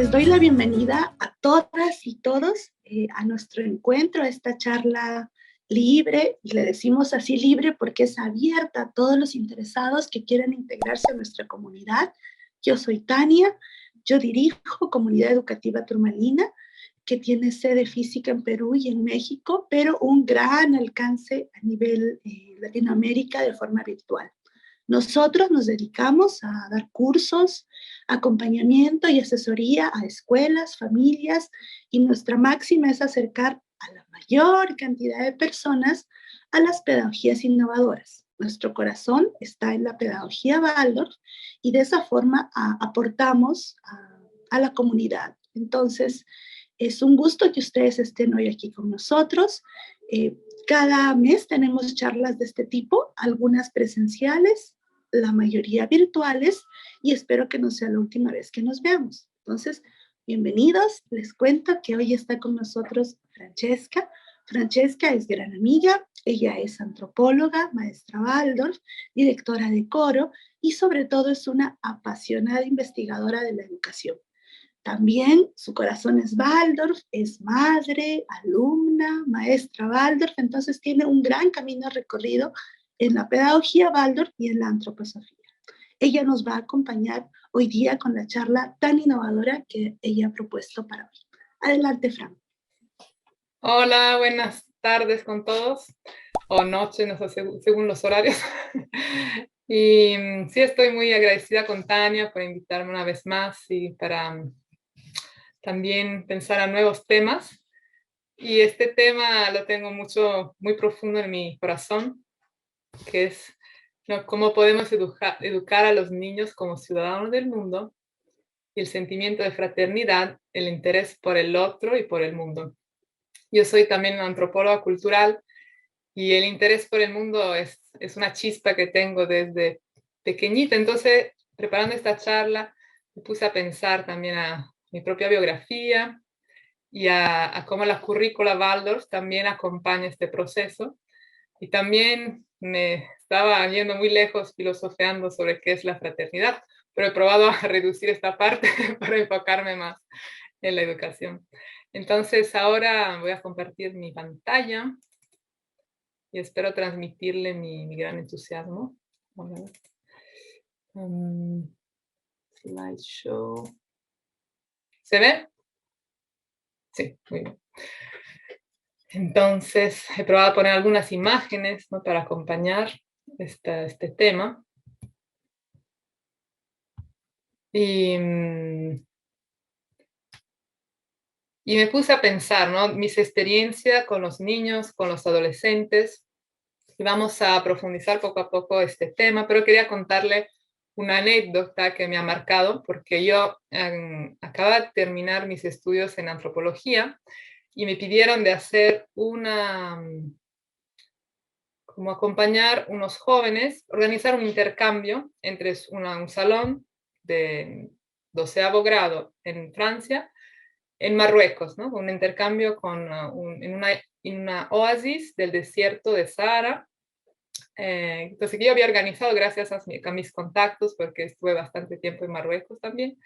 Les doy la bienvenida a todas y todos a nuestro encuentro, a esta charla libre, y le decimos así libre porque es abierta a todos los interesados que quieran integrarse a nuestra comunidad. Yo soy Tania, yo dirijo Comunidad Educativa Turmalina, que tiene sede física en Perú y en México, pero un gran alcance a nivel Latinoamérica de forma virtual. Nosotros nos dedicamos a dar cursos, acompañamiento y asesoría a escuelas, familias, y nuestra máxima es acercar a la mayor cantidad de personas a las pedagogías innovadoras. Nuestro corazón está en la pedagogía Waldorf y de esa forma aportamos a la comunidad. Entonces, es un gusto que ustedes estén hoy aquí con nosotros. Cada mes tenemos charlas de este tipo, algunas presenciales, la mayoría virtuales, y espero que no sea la última vez que nos veamos. Entonces, bienvenidos. Les cuento que hoy está con nosotros Francesca. Francesca es gran amiga, ella es antropóloga, maestra Waldorf, directora de coro y sobre todo es una apasionada investigadora de la educación. También su corazón es Waldorf, es madre, alumna, maestra Waldorf, entonces tiene un gran camino recorrido en la pedagogía Waldorf y en la antroposofía. Ella nos va a acompañar hoy día con la charla tan innovadora que ella ha propuesto para hoy. Adelante, Fran. Hola, buenas tardes con todos, o noche, no sé, según los horarios. Y sí, estoy muy agradecida con Tania por invitarme una vez más y para también pensar a nuevos temas. Y este tema lo tengo muy profundo en mi corazón, que es, ¿no?, cómo podemos educar a los niños como ciudadanos del mundo y el sentimiento de fraternidad, el interés por el otro y por el mundo. Yo soy también una antropóloga cultural y el interés por el mundo es una chispa que tengo desde pequeñita. Entonces, preparando esta charla, me puse a pensar también a mi propia biografía y a cómo la currícula Waldorf también acompaña este proceso. Y también me estaba yendo muy lejos filosofeando sobre qué es la fraternidad, pero he probado a reducir esta parte para enfocarme más en la educación. Entonces ahora voy a compartir mi pantalla y espero transmitirle mi gran entusiasmo. Slideshow. ¿Se ve? Sí, muy bien. Entonces he probado a poner algunas imágenes, ¿no?, para acompañar este tema. Y me puse a pensar, ¿no?, mis experiencias con los niños, con los adolescentes, y vamos a profundizar poco a poco este tema, pero quería contarle una anécdota que me ha marcado, porque yo acabo de terminar mis estudios en antropología y me pidieron de hacer como acompañar unos jóvenes, organizar un intercambio entre un salón de 12º grado en Francia, en Marruecos, ¿no? Un intercambio en una oasis del desierto de Sahara. Entonces yo había organizado gracias a mis contactos, porque estuve bastante tiempo en Marruecos también,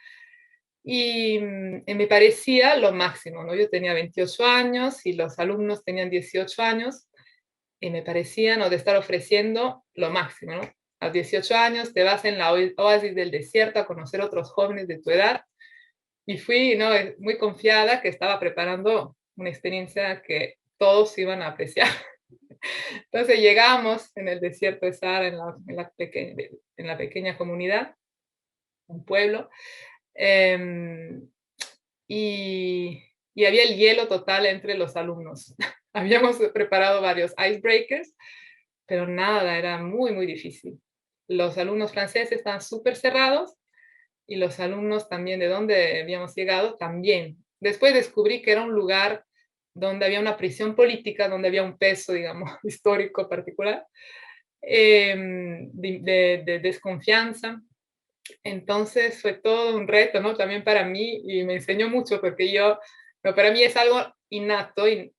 y me parecía lo máximo, ¿no? Yo tenía 28 años y los alumnos tenían 18 años, y me parecía, ¿no?, de estar ofreciendo lo máximo, ¿no? A los 18 años te vas en la oasis del desierto a conocer otros jóvenes de tu edad, y fui, ¿no?, muy confiada que estaba preparando una experiencia que todos iban a apreciar. Entonces llegamos en el desierto de Sahara, en la pequeña comunidad, un pueblo, y había el hielo total entre los alumnos. Habíamos preparado varios icebreakers, pero nada, era muy, muy difícil. Los alumnos franceses estaban súper cerrados y los alumnos también de donde habíamos llegado también. Después descubrí que era un lugar donde había una prisión política, donde había un peso, digamos, histórico particular, de desconfianza. Entonces fue todo un reto, ¿no?, también para mí, y me enseñó mucho, porque para mí es algo innato de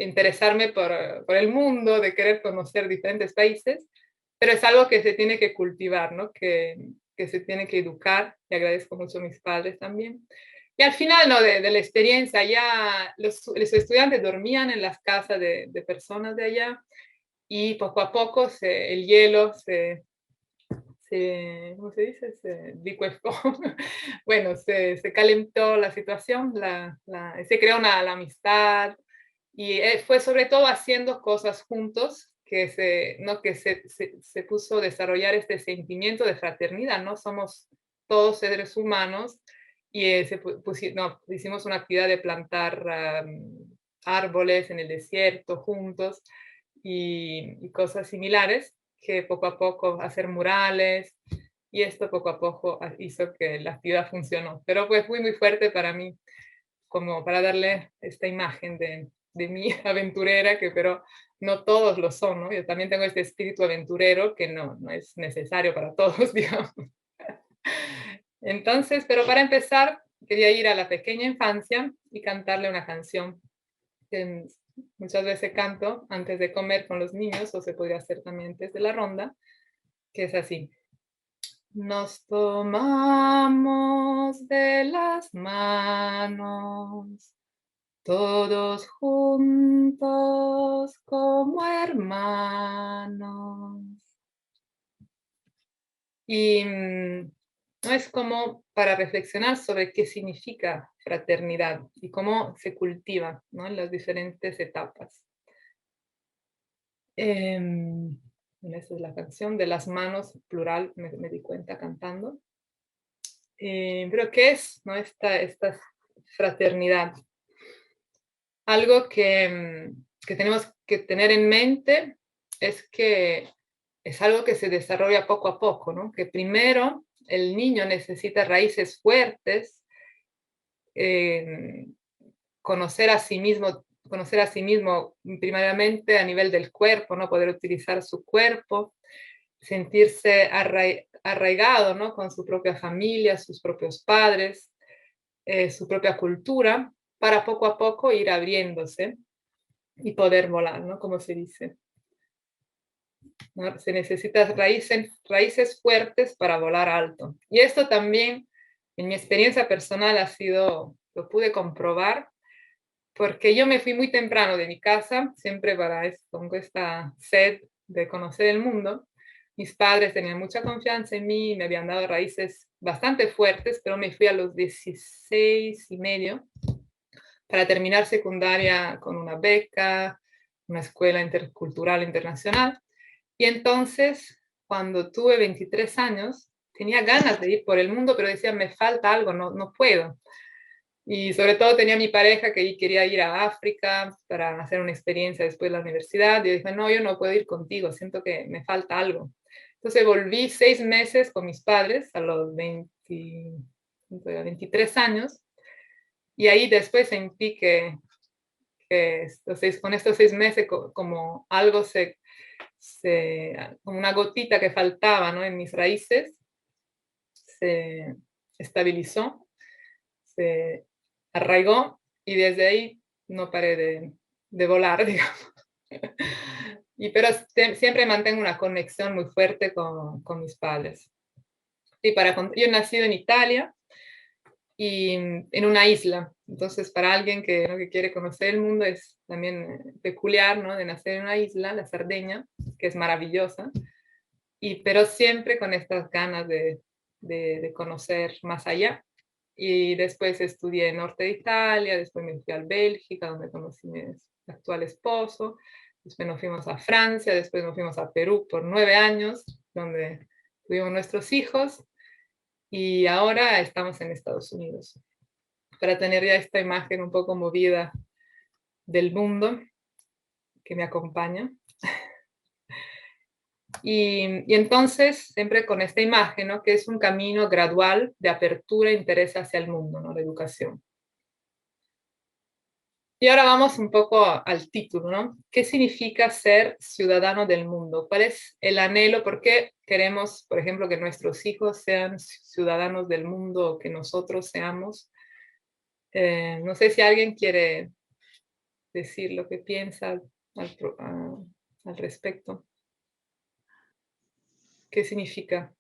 interesarme por el mundo, de querer conocer diferentes países, pero es algo que se tiene que cultivar, ¿no?, que se tiene que educar, y agradezco mucho a mis padres también. Y al final, ¿no? de la experiencia, ya los estudiantes dormían en las casas de personas de allá y poco a poco el hielo ¿cómo se dice? Se licuefó. Bueno, se calentó la situación, se creó la amistad y fue sobre todo haciendo cosas juntos ¿no? que se puso a desarrollar este sentimiento de fraternidad, ¿no? Somos todos seres humanos y no, hicimos una actividad de plantar árboles en el desierto juntos y cosas similares que poco a poco hacer murales y esto poco a poco hizo que la actividad funcionó. Pero pues fue muy fuerte para mí, como para darle esta imagen de mi aventurera, que pero no todos lo son, ¿no? Yo también tengo este espíritu aventurero que no es necesario para todos, digamos. Entonces, pero para empezar, quería ir a la pequeña infancia y cantarle una canción que muchas veces canto antes de comer con los niños, o se podría hacer también antes de la ronda, que es así. Nos tomamos de las manos, todos juntos como hermanos. Y no es como para reflexionar sobre qué significa fraternidad y cómo se cultiva, ¿no? En las diferentes etapas. Esa es la canción de las manos, plural, me di cuenta cantando. Pero ¿qué es, no? Esta fraternidad? Algo que tenemos que tener en mente es que es algo que se desarrolla poco a poco, ¿no? Que primero el niño necesita raíces fuertes, eh, conocer a sí mismo primariamente a nivel del cuerpo, ¿no? Poder utilizar su cuerpo, sentirse arraigado, ¿no? Con su propia familia, sus propios padres, su propia cultura, para poco a poco ir abriéndose y poder volar, ¿no? Como se dice, ¿no? Se necesitan raíces fuertes para volar alto. Y esto también, en mi experiencia personal, lo pude comprobar, porque yo me fui muy temprano de mi casa, siempre con esta sed de conocer el mundo. Mis padres tenían mucha confianza en mí, me habían dado raíces bastante fuertes, pero me fui a los 16 y medio para terminar secundaria con una beca, una escuela intercultural internacional. Y entonces, cuando tuve 23 años, tenía ganas de ir por el mundo, pero decía, me falta algo, no puedo. Y sobre todo tenía mi pareja que quería ir a África para hacer una experiencia después de la universidad. Y yo dije, no, yo no puedo ir contigo, siento que me falta algo. Entonces volví 6 meses con mis padres a los 23 años. Y ahí después sentí con estos 6 meses como algo como una gotita que faltaba, ¿no? En mis raíces, se estabilizó, se arraigó y desde ahí no paré de volar, digamos. Pero siempre mantengo una conexión muy fuerte con mis padres. Yo he nacido en Italia y en una isla. Entonces, para alguien ¿no? que quiere conocer el mundo es también peculiar, ¿no? De nacer en una isla, la Cerdeña, que es maravillosa, pero siempre con estas ganas de conocer más allá. Y después estudié en norte de Italia, después me fui a Bélgica, donde conocí a mi actual esposo, después nos fuimos a Francia, después nos fuimos a Perú por 9 años, donde tuvimos nuestros hijos, y ahora estamos en Estados Unidos, para tener ya esta imagen un poco movida del mundo que me acompaña. Y entonces, siempre con esta imagen, ¿no? Que es un camino gradual de apertura e interés hacia el mundo, ¿no? La educación. Y ahora vamos un poco al título, ¿no? ¿Qué significa ser ciudadano del mundo? ¿Cuál es el anhelo? ¿Por qué queremos, por ejemplo, que nuestros hijos sean ciudadanos del mundo o que nosotros seamos? No sé si alguien quiere decir lo que piensa al respecto. ¿Qué significa?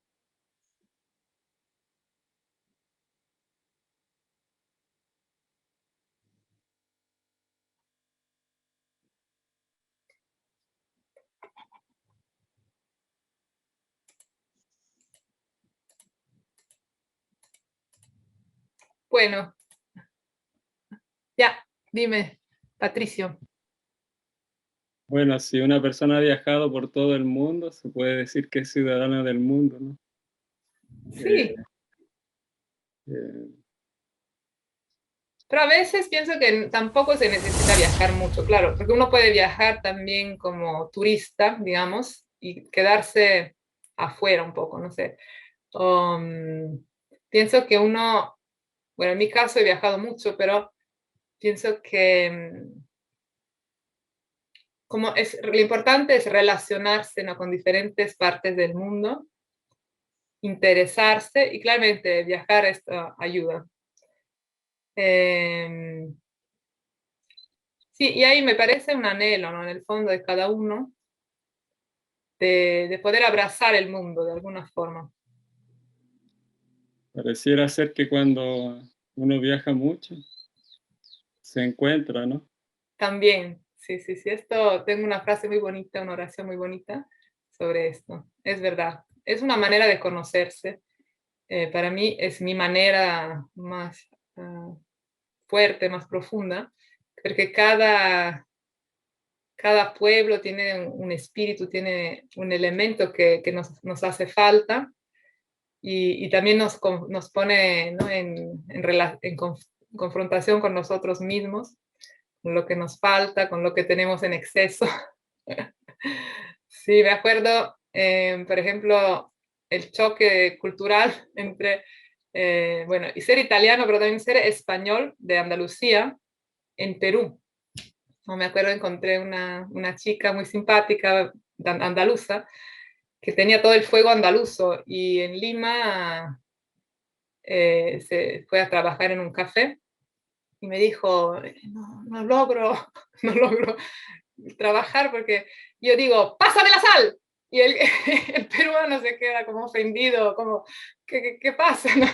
Bueno, ya, dime, Patricio. Bueno, si una persona ha viajado por todo el mundo, se puede decir que es ciudadana del mundo, ¿no? Sí, Eh, pero a veces pienso que tampoco se necesita viajar mucho, claro, porque uno puede viajar también como turista, digamos, y quedarse afuera un poco, no sé. Pienso que uno, bueno, en mi caso he viajado mucho, pero pienso que como es, lo importante es relacionarse, ¿no?, con diferentes partes del mundo, interesarse y claramente viajar esto ayuda. Eh, sí, y ahí me parece un anhelo, ¿no?, en el fondo de cada uno de poder abrazar el mundo de alguna forma. Pareciera ser que cuando uno viaja mucho, se encuentra, ¿no? También, sí, sí, sí, esto, tengo una frase muy bonita, una oración muy bonita sobre esto. Es verdad, es una manera de conocerse. Para mí es mi manera más fuerte, más profunda, porque cada pueblo tiene un espíritu, tiene un elemento que nos hace falta y también nos pone, ¿no?, en confrontación con nosotros mismos, con lo que nos falta, con lo que tenemos en exceso. Sí, me acuerdo, por ejemplo, el choque cultural entre, bueno, y ser italiano, pero también ser español de Andalucía en Perú. No me acuerdo, encontré una chica muy simpática, andaluza, que tenía todo el fuego andaluzo y en Lima se fue a trabajar en un café y me dijo, no, no logro, no logro trabajar porque yo digo, ¡pásame la sal! Y el, el peruano se queda como ofendido, como, ¿qué pasa? ¿No?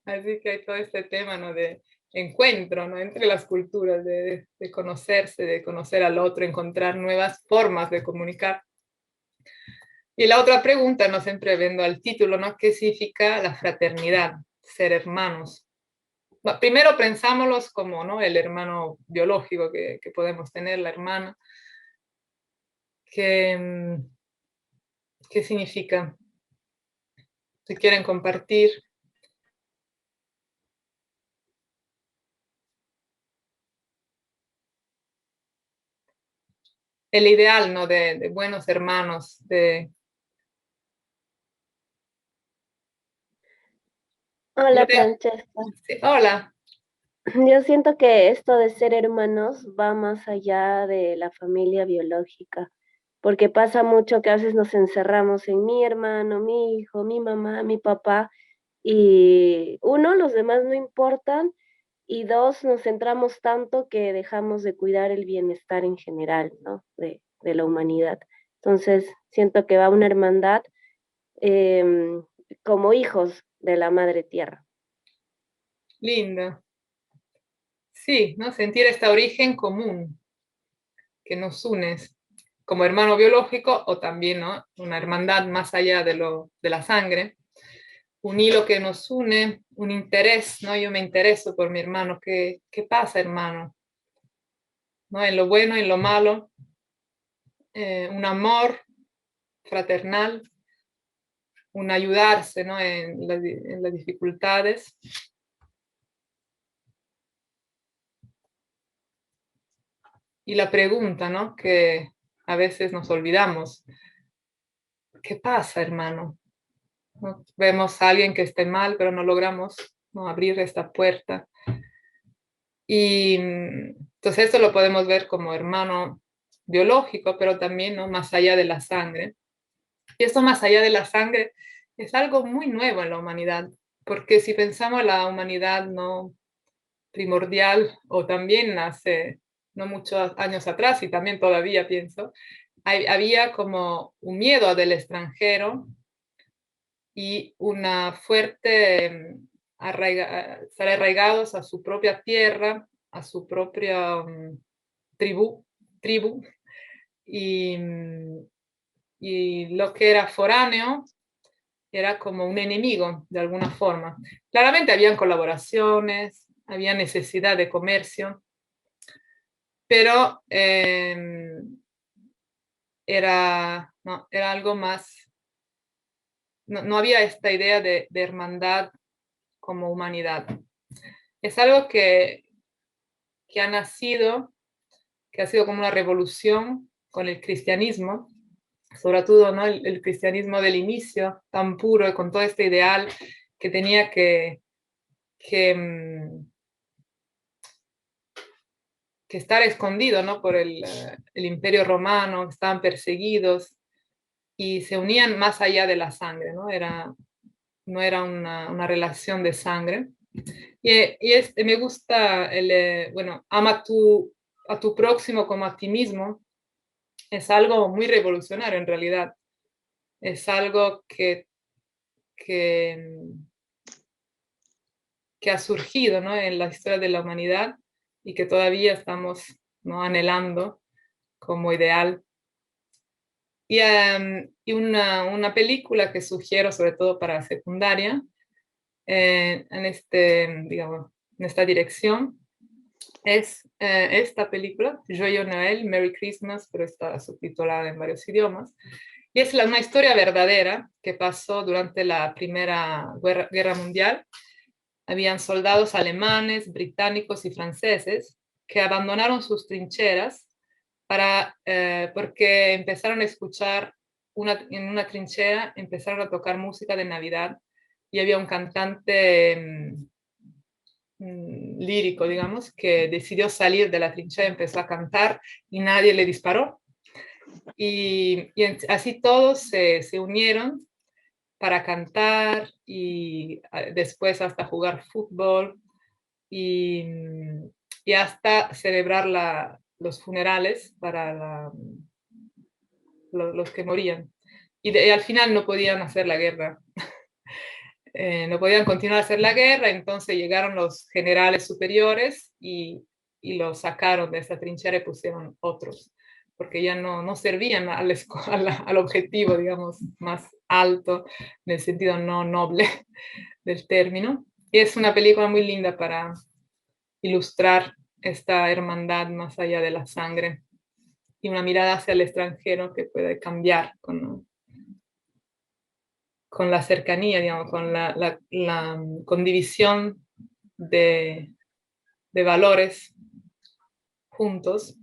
Así que hay todo este tema, ¿no?, de encuentro, ¿no?, entre las culturas, de conocerse, de conocer al otro, encontrar nuevas formas de comunicar. Y la otra pregunta, no siempre viendo al título, ¿no?, ¿qué significa la fraternidad? Ser hermanos. Bueno, primero pensámoslos como, ¿no?, el hermano biológico que podemos tener, la hermana. ¿Qué, qué significa? Si quieren compartir. El ideal, ¿no?, de buenos hermanos, de... Yo Hola, te- Francesca. sí, hola. Yo siento que esto de ser hermanos va más allá de la familia biológica, porque pasa mucho que a veces nos encerramos en mi hermano, mi hijo, mi mamá, mi papá, y uno, los demás no importan, y dos, nos centramos tanto que dejamos de cuidar el bienestar en general, ¿no? De la humanidad. Entonces, siento que va una hermandad em, como hijos de la madre tierra. Lindo. Sí, ¿no? Sentir este origen común que nos une como hermano biológico o también, ¿no?, una hermandad más allá de la sangre, un hilo que nos une, un interés, ¿no? Yo me intereso por mi hermano. ¿Qué pasa, hermano? ¿No? En lo bueno, en lo malo, un amor fraternal, un ayudarse, ¿no?, en las dificultades. Y la pregunta, ¿no?, que a veces nos olvidamos, ¿qué pasa, hermano? ¿No? Vemos a alguien que esté mal, pero no logramos, ¿no?, abrir esta puerta. Y entonces esto lo podemos ver como hermano biológico, pero también, ¿no?, más allá de la sangre. Y esto más allá de la sangre es algo muy nuevo en la humanidad, porque si pensamos en la humanidad no primordial, o también hace no muchos años atrás, y también todavía pienso, había como un miedo del extranjero y una fuerte estar arraigados a su propia tierra, a su propia tribu, y, y lo que era foráneo era como un enemigo de alguna forma. Claramente habían colaboraciones, había necesidad de comercio, pero era algo más, no había esta idea de hermandad como humanidad. Es algo que ha nacido, que ha sido como una revolución con el cristianismo, sobre todo, ¿no? El cristianismo del inicio, tan puro y con todo este ideal que tenía que estar escondido, ¿no? Por el imperio romano, estaban perseguidos y se unían más allá de la sangre, ¿no? No era una relación de sangre. Y me gusta bueno, ama a tu próximo como a ti mismo. Es algo muy revolucionario en realidad. Es algo que ha surgido, ¿no? En la historia de la humanidad y que todavía estamos, ¿no? Anhelando como ideal. Y una película que sugiero sobre todo para secundaria, digamos, en esta dirección, es esta película, Joyeux Noël, Merry Christmas, pero está subtitulada en varios idiomas. Y es una historia verdadera que pasó durante la Primera Guerra Mundial. Habían soldados alemanes, británicos y franceses que abandonaron sus trincheras porque empezaron a escuchar, en una trinchera empezaron a tocar música de Navidad y había un cantante lírico, digamos, que decidió salir de la trinchera, empezó a cantar y nadie le disparó. Y así todos se unieron para cantar y después hasta jugar fútbol y hasta celebrar los funerales para los que morían. Y al final no podían hacer la guerra. No podían continuar a hacer la guerra, entonces llegaron los generales superiores y los sacaron de esa trinchera y pusieron otros, porque ya no servían al objetivo, digamos, más alto, en el sentido no noble del término. Y es una película muy linda para ilustrar esta hermandad más allá de la sangre y una mirada hacia el extranjero que puede cambiar con la cercanía, digamos, con la división de valores juntos.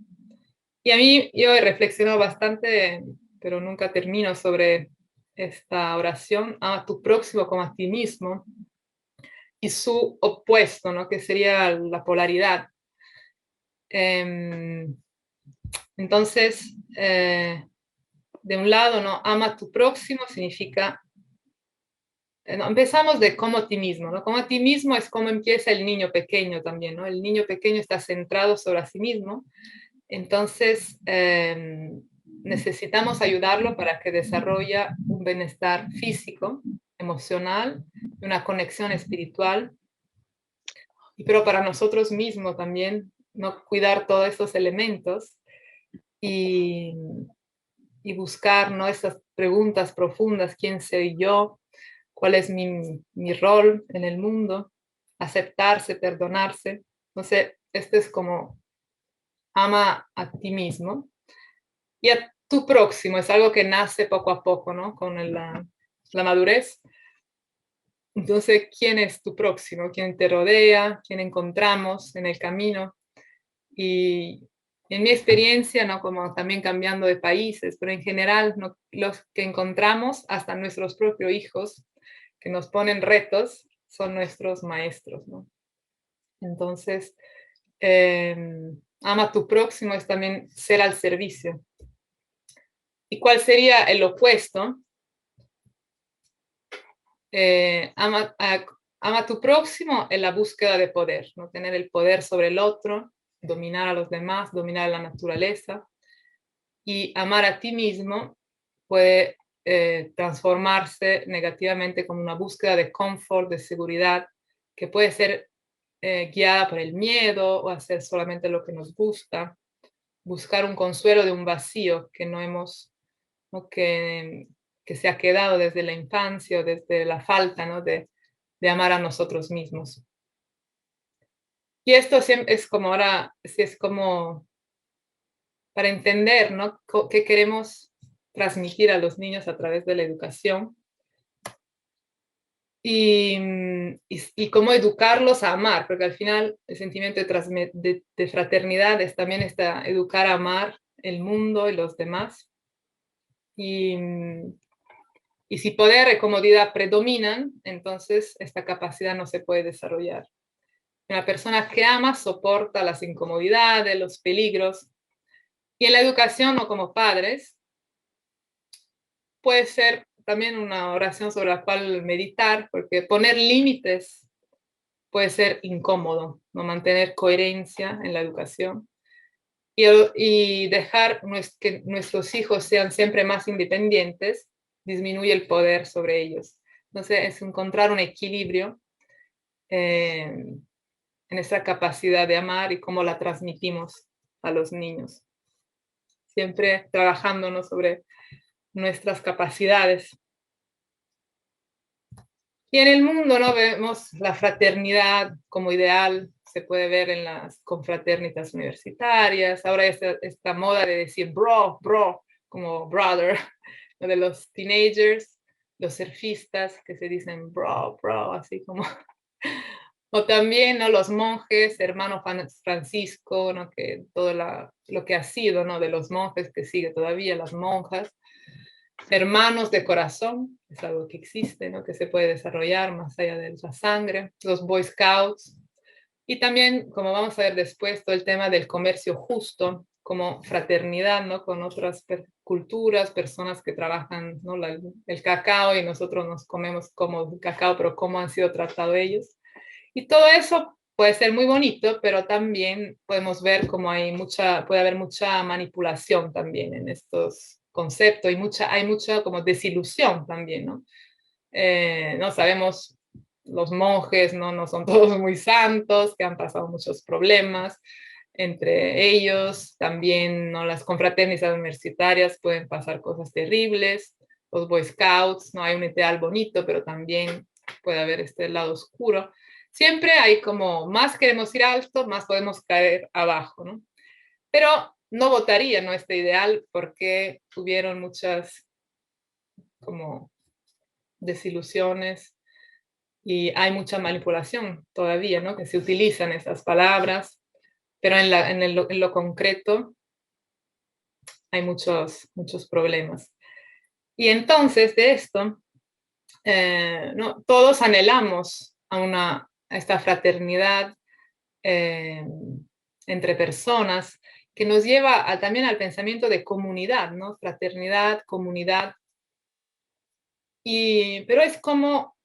Y a mí, yo he reflexionado bastante, pero nunca termino sobre esta oración, ama a tu próximo como a ti mismo, y su opuesto, ¿no? Que sería la polaridad. Entonces, de un lado, ¿no? Ama a tu próximo significa no, empezamos de como a ti mismo, ¿no? Como a ti mismo es como empieza el niño pequeño también, ¿no? El niño pequeño está centrado sobre sí mismo, entonces necesitamos ayudarlo para que desarrolle un bienestar físico, emocional, una conexión espiritual, pero para nosotros mismos también, ¿no? Cuidar todos estos elementos y buscar, ¿no? Esas preguntas profundas, ¿quién soy yo? ¿Cuál es mi rol en el mundo? Aceptarse, perdonarse. Entonces, este es como ama a ti mismo. Y a tu próximo es algo que nace poco a poco, ¿no? Con la madurez. Entonces, ¿quién es tu próximo? ¿Quién te rodea? ¿Quién encontramos en el camino? Y en mi experiencia, ¿no? Como también cambiando de países, pero en general, ¿no? Los que encontramos, hasta nuestros propios hijos, que nos ponen retos, son nuestros maestros, ¿no? Entonces, ama a tu próximo es también ser al servicio. ¿Y cuál sería el opuesto? Ama a tu próximo en la búsqueda de poder, ¿no? Tener el poder sobre el otro, dominar a los demás, dominar la naturaleza. Y amar a ti mismo puede transformarse negativamente como una búsqueda de confort, de seguridad, que puede ser guiada por el miedo o hacer solamente lo que nos gusta, buscar un consuelo de un vacío que no hemos, ¿no? que que se ha quedado desde la infancia o desde la falta, ¿no? de amar a nosotros mismos. Y esto es como ahora, es como para entender, ¿no? qué queremos transmitir a los niños a través de la educación. Y cómo educarlos a amar, porque al final el sentimiento de fraternidad es también educar a amar el mundo y los demás. Y si poder y comodidad predominan, entonces esta capacidad no se puede desarrollar. Una persona que ama soporta las incomodidades, los peligros. Y en la educación o como padres, puede ser también una oración sobre la cual meditar, porque poner límites puede ser incómodo, no mantener coherencia en la educación y dejar que nuestros hijos sean siempre más independientes, disminuye el poder sobre ellos. Entonces es encontrar un equilibrio en esa capacidad de amar y cómo la transmitimos a los niños. Siempre trabajándonos sobre nuestras capacidades. Y en el mundo, ¿no? Vemos la fraternidad como ideal, se puede ver en las confraternitas universitarias. Ahora esta moda de decir bro, como brother, de los teenagers, los surfistas que se dicen bro, así como. O también, ¿no? Los monjes, hermano Francisco, ¿no? Que todo lo que ha sido, ¿no? De los monjes que sigue todavía, las monjas. Hermanos de corazón, es algo que existe, ¿no? Que se puede desarrollar más allá de la sangre, los Boy Scouts, y también, como vamos a ver después, todo el tema del comercio justo, como fraternidad, ¿no? Con otras culturas, personas que trabajan, ¿no? el cacao y nosotros nos comemos como cacao, pero cómo han sido tratados ellos. Y todo eso puede ser muy bonito, pero también podemos ver cómo puede haber mucha manipulación también en estos conceptos y hay mucha como desilusión también, ¿no? No sabemos, los monjes no son todos muy santos, que han pasado muchos problemas entre ellos, también, ¿no? Las confraternitas universitarias pueden pasar cosas terribles, los Boy Scouts, no hay un ideal bonito, pero también puede haber este lado oscuro. Siempre hay como, más queremos ir alto, más podemos caer abajo, ¿no? Pero no votaría, ¿no? Este ideal porque tuvieron muchas como desilusiones y hay mucha manipulación todavía, ¿no? Que se utilizan esas palabras, pero en lo concreto hay muchos problemas. Y entonces de esto, ¿no? Todos anhelamos a esta fraternidad entre personas que nos lleva también al pensamiento de comunidad, ¿no? Fraternidad, comunidad. Pero es como,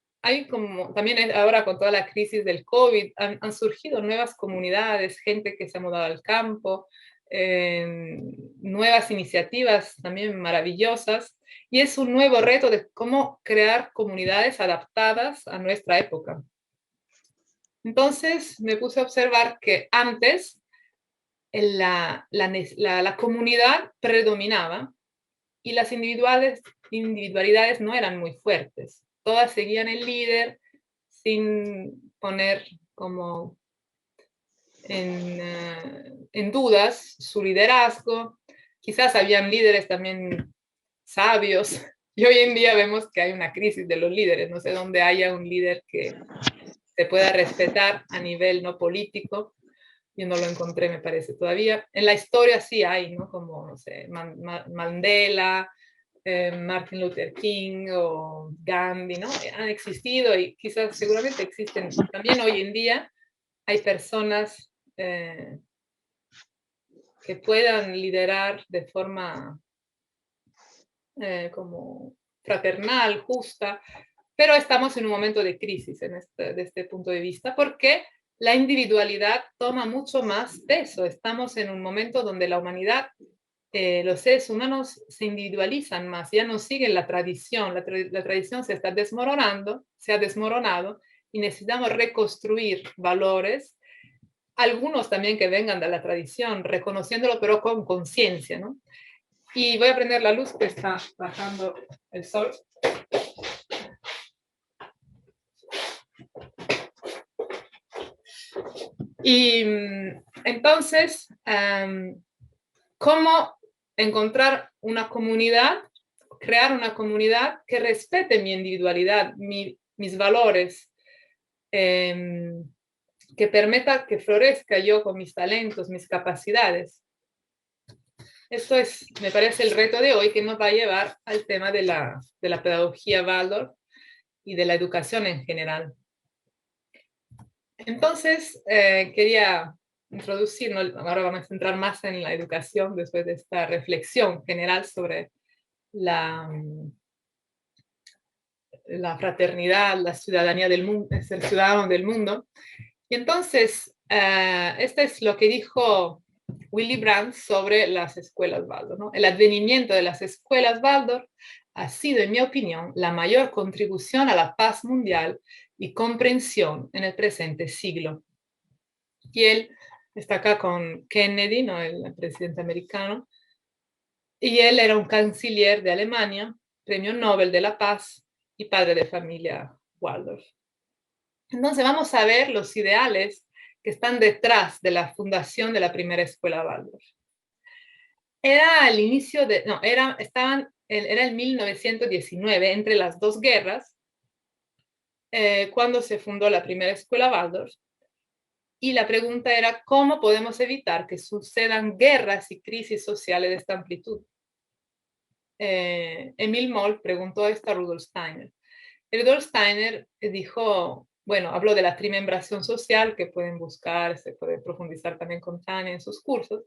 también ahora con toda la crisis del COVID, han surgido nuevas comunidades, gente que se ha mudado al campo, nuevas iniciativas también maravillosas, y es un nuevo reto de cómo crear comunidades adaptadas a nuestra época. Entonces me puse a observar que antes la comunidad predominaba y las individualidades no eran muy fuertes. Todas seguían el líder sin poner como en dudas su liderazgo. Quizás habían líderes también sabios. Y hoy en día vemos que hay una crisis de los líderes. No sé dónde haya un líder que se pueda respetar a nivel no político. Yo no lo encontré, me parece, todavía. En la historia sí hay, ¿no? Como, no sé, Mandela, Martin Luther King o Gandhi, ¿no? Han existido y quizás seguramente existen también hoy en día. Hay personas que puedan liderar de forma como fraternal, justa, pero estamos en un momento de crisis de este punto de vista porque la individualidad toma mucho más peso. Estamos en un momento donde la humanidad, los seres humanos se individualizan más, ya no siguen la tradición. La tradición se está desmoronando, se ha desmoronado y necesitamos reconstruir valores, algunos también que vengan de la tradición, reconociéndolo pero con conciencia, ¿no? Y voy a prender la luz que está bajando el sol. Y entonces, ¿cómo encontrar una comunidad, crear una comunidad que respete mi individualidad, mis valores, que permita que florezca yo con mis talentos, mis capacidades? Esto es, me parece, el reto de hoy que nos va a llevar al tema de la pedagogía Waldorf y de la educación en general. Entonces, quería introducir, ahora vamos a centrar más en la educación después de esta reflexión general sobre la fraternidad, la ciudadanía del mundo, ser ciudadano del mundo. Y entonces, esto es lo que dijo Willy Brandt sobre las escuelas Waldorf, ¿no? El advenimiento de las escuelas Waldorf ha sido, en mi opinión, la mayor contribución a la paz mundial y comprensión en el presente siglo. Y él está acá con Kennedy, ¿no? El presidente americano, y él era un canciller de Alemania, premio Nobel de la Paz y padre de familia Waldorf. Entonces vamos a ver los ideales que están detrás de la fundación de la primera escuela Waldorf. Era el inicio de, no, era el 1919, entre las dos guerras, cuando se fundó la primera escuela Waldorf. Y la pregunta era, ¿cómo podemos evitar que sucedan guerras y crisis sociales de esta amplitud? Emil Moll preguntó esto a Rudolf Steiner. Rudolf Steiner dijo, bueno, habló de la trimembración social, que pueden buscar, se puede profundizar también con Tania en sus cursos,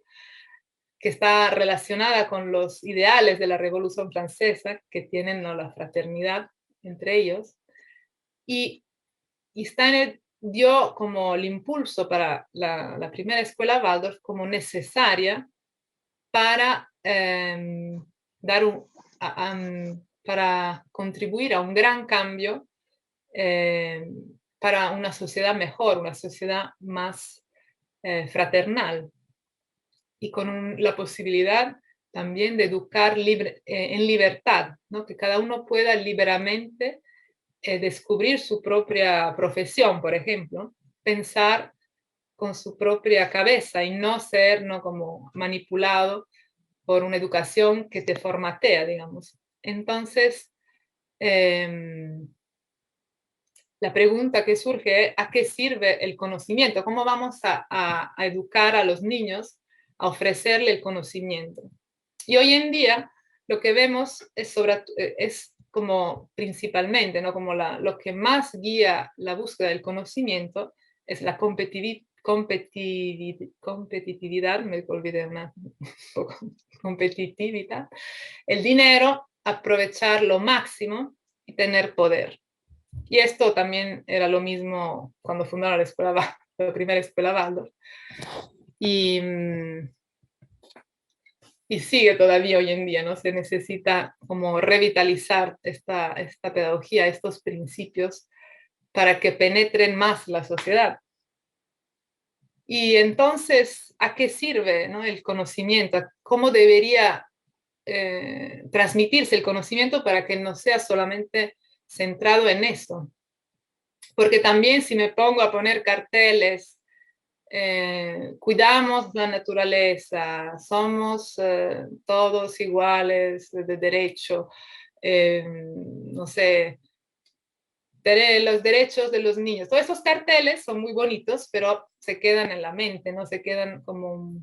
que está relacionada con los ideales de la Revolución Francesa, que tienen, ¿no?, la fraternidad entre ellos. Y Steiner dio como el impulso para la primera escuela Waldorf como necesaria para, para contribuir a un gran cambio para una sociedad mejor, una sociedad más fraternal y con la posibilidad también de educar en libertad, ¿no? Que cada uno pueda libremente descubrir su propia profesión, por ejemplo, pensar con su propia cabeza y no ser, ¿no?, como manipulado por una educación que te formatea, digamos. Entonces, la pregunta que surge es, ¿a qué sirve el conocimiento? ¿Cómo vamos a educar a los niños, a ofrecerle el conocimiento? Y hoy en día lo que vemos es como principalmente, ¿no?, como lo que más guía la búsqueda del conocimiento es la competitividad, me olvidé un poco, competitividad, el dinero, aprovechar lo máximo y tener poder. Y esto también era lo mismo cuando fundaron la primera escuela Waldorf. Y sigue todavía hoy en día, ¿no? Se necesita como revitalizar esta pedagogía, estos principios, para que penetren más la sociedad. Y entonces, ¿a qué sirve, ¿no?, el conocimiento? ¿Cómo debería transmitirse el conocimiento para que no sea solamente centrado en eso? Porque también si me pongo a poner carteles, cuidamos la naturaleza, somos todos iguales de derecho, no sé, los derechos de los niños. Todos esos carteles son muy bonitos, pero se quedan en la mente, no se quedan como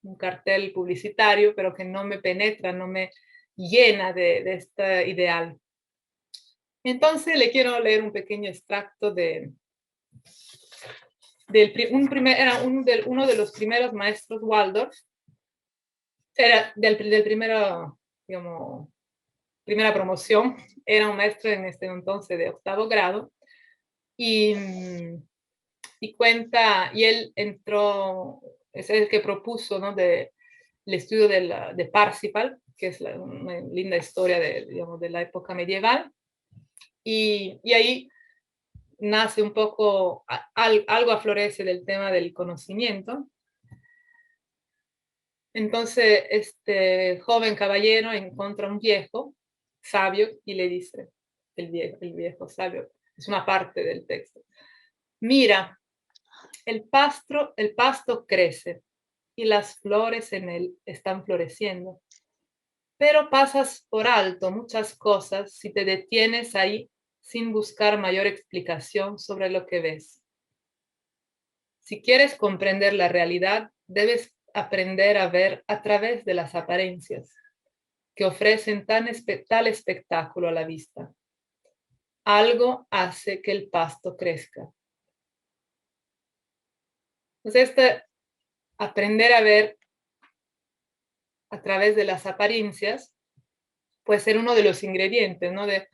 un cartel publicitario, pero que no me penetra, no me llena de este ideal. Entonces le quiero leer un pequeño extracto uno de los primeros maestros Waldorf, era del primero, digamos, primera promoción, era un maestro en este entonces de 8º grado, y cuenta, y él entró, es el que propuso, ¿no?, el estudio de Parsifal, que es una linda historia digamos, de la época medieval, y ahí nace un poco, algo aflorece del tema del conocimiento, Entonces este joven caballero encuentra un viejo sabio y le dice, el viejo sabio, es una parte del texto, mira, el pasto crece y las flores en él están floreciendo, pero pasas por alto muchas cosas si te detienes ahí sin buscar mayor explicación sobre lo que ves. Si quieres comprender la realidad, debes aprender a ver a través de las apariencias que ofrecen tal espectáculo a la vista. Algo hace que el pasto crezca. Entonces, aprender a ver a través de las apariencias puede ser uno de los ingredientes, ¿no? de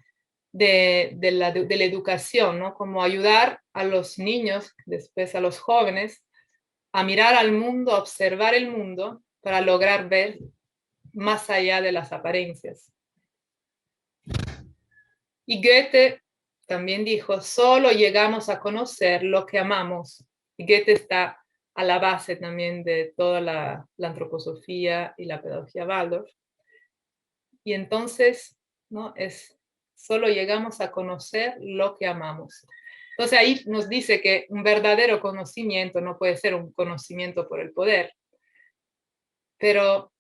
la educación, ¿no? Como ayudar a los niños, después a los jóvenes, a mirar al mundo, a observar el mundo para lograr ver más allá de las apariencias. Y Goethe también dijo, solo llegamos a conocer lo que amamos. Y Goethe está a la base también de toda la antroposofía y la pedagogía Waldorf. Y entonces, ¿no? Solo llegamos a conocer lo que amamos. Entonces ahí nos dice que un verdadero conocimiento no puede ser un conocimiento por el poder, pero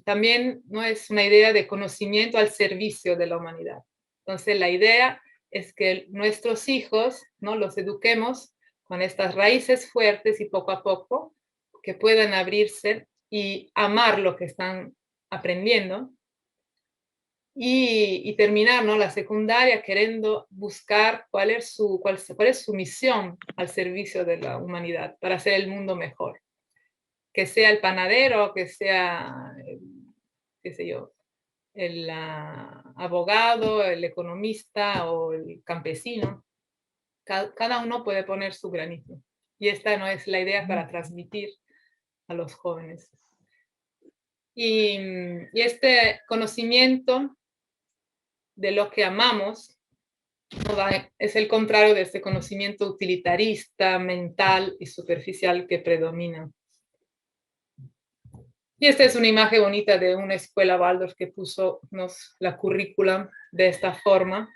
también no es una idea de conocimiento al servicio de la humanidad. Entonces la idea es que nuestros hijos, ¿no? Los eduquemos con estas raíces fuertes y poco a poco que puedan abrirse y amar lo que están aprendiendo y terminar, ¿no? La secundaria queriendo buscar cuál es su misión al servicio de la humanidad para hacer el mundo mejor. Que sea el panadero, que sea, qué sé yo, el abogado, el economista o el campesino. Cada uno puede poner su granito. Y esta no es la idea para transmitir a los jóvenes. Y este conocimiento de lo que amamos es el contrario de este conocimiento utilitarista, mental y superficial que predomina. Y esta es una imagen bonita de una escuela Waldorf que puso la currícula de esta forma,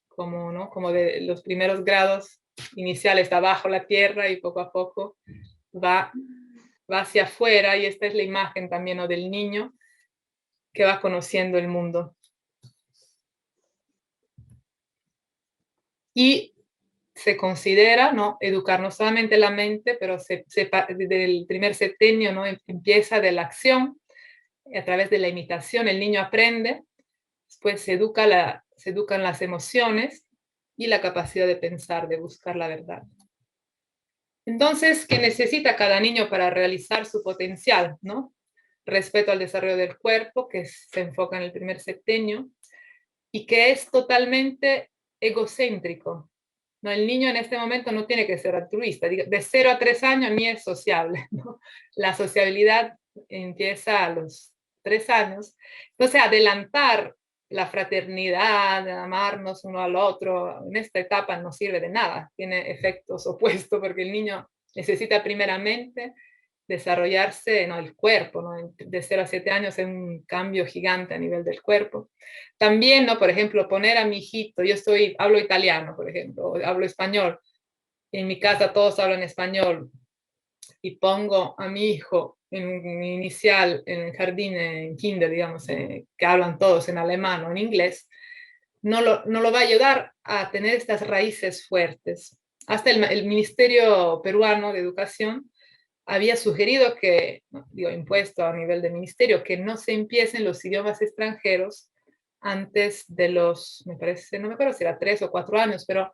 como, ¿no? Como de los primeros grados iniciales está abajo la tierra y poco a poco va hacia afuera, y esta es la imagen también, ¿no? Del niño que va conociendo el mundo. Y se considera, ¿no? Educar no solamente la mente, pero desde el primer septenio, ¿no? Empieza de la acción, a través de la imitación el niño aprende, después se educan las emociones y la capacidad de pensar, de buscar la verdad. Entonces, ¿qué necesita cada niño para realizar su potencial, ¿no? Respeto al desarrollo del cuerpo, que se enfoca en el primer septenio, y que es totalmente egocéntrico. ¿No? El niño en este momento no tiene que ser altruista. De 0 a 3 años ni es sociable, ¿no? La sociabilidad empieza a los 3 años. Entonces, adelantar la fraternidad, amarnos uno al otro, en esta etapa no sirve de nada. Tiene efectos opuestos porque el niño necesita primeramente desarrollarse, ¿no? El cuerpo, ¿no? De 0 a 7 años es un cambio gigante a nivel del cuerpo. También, ¿no? Por ejemplo, poner a mi hijito, hablo italiano, por ejemplo, hablo español, en mi casa todos hablan español, y pongo a mi hijo en inicial, en el jardín, en kinder, digamos, que hablan todos en alemán o en inglés, no lo va a ayudar a tener estas raíces fuertes. Hasta el Ministerio Peruano de Educación había sugerido que, impuesto a nivel de ministerio, que no se empiecen los idiomas extranjeros antes de los, me parece, no me acuerdo si era 3 o 4 años, pero